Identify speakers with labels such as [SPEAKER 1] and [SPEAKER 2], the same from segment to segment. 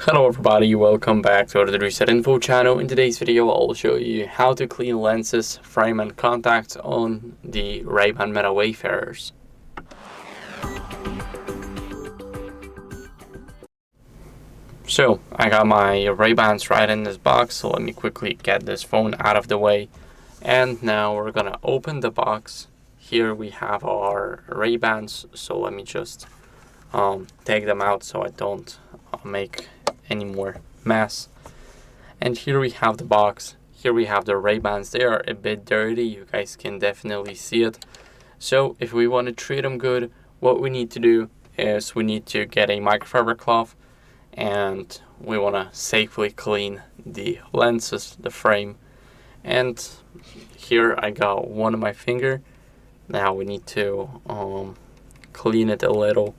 [SPEAKER 1] Hello everybody, welcome back to the HardReset.Info channel. In today's video I'll show you how to clean lenses, frame and contacts on the Ray-Ban META Wayfarers. So I got my Ray-Bans right in this box, so let me quickly get this phone out of the way. And now we're gonna open the box. Here we have our Ray-Bans, so let me just take them out so I don't make any more mess. And here we have the box. Here we have the Ray-Bans. They are a bit dirty, you guys can definitely see it. So if we want to treat them good, what we need to do is we need to get a microfiber cloth and we want to safely clean the lenses, the frame. And here I got one on my finger. Now we need to clean it a little,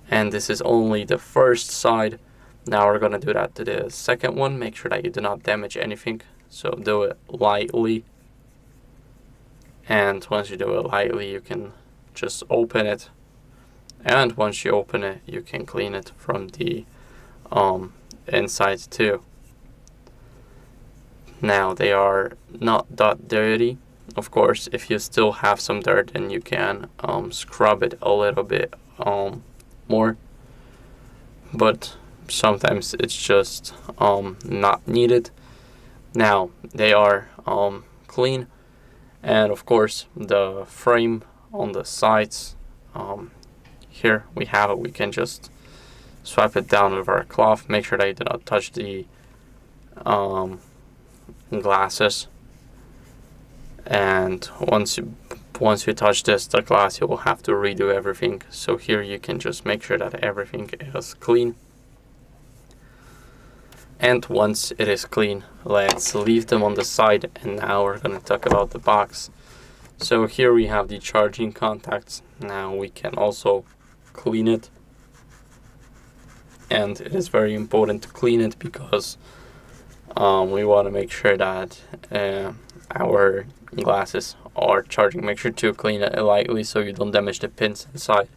[SPEAKER 1] and this is only the first side. Now we're gonna do that to the second one. Make sure that you do not damage anything, so do it lightly. And once you do it lightly, you can just open it, and once you open it, you can clean it from the inside too. Now they are not that dirty. Of course, if you still have some dirt, then you can scrub it a little bit more, but sometimes it's just not needed. Now they are clean, and of course the frame on the sides, here we have it. We can just swipe it down with our cloth. Make sure that you do not touch the glasses, and once you touch the glass, you will have to redo everything. So here you can just make sure that everything is clean. And once it is clean, let's leave them on the side, and now we're going to talk about the box. So here we have the charging contacts. Now we can also clean it, and it is very important to clean it because we want to make sure that our glasses are charging. Make sure to clean it lightly so you don't damage the pins inside.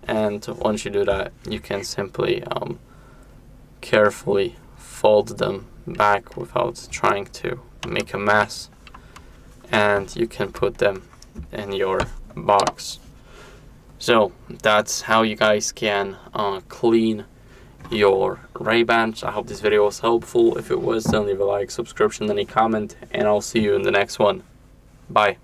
[SPEAKER 1] And once you do that, you can simply carefully fold them back without trying to make a mess, and you can put them in your box. So that's how you guys can clean your Ray-Bans. I hope this video was helpful. If it was, then leave a like, subscription, and a comment, and I'll see you in the next one. Bye.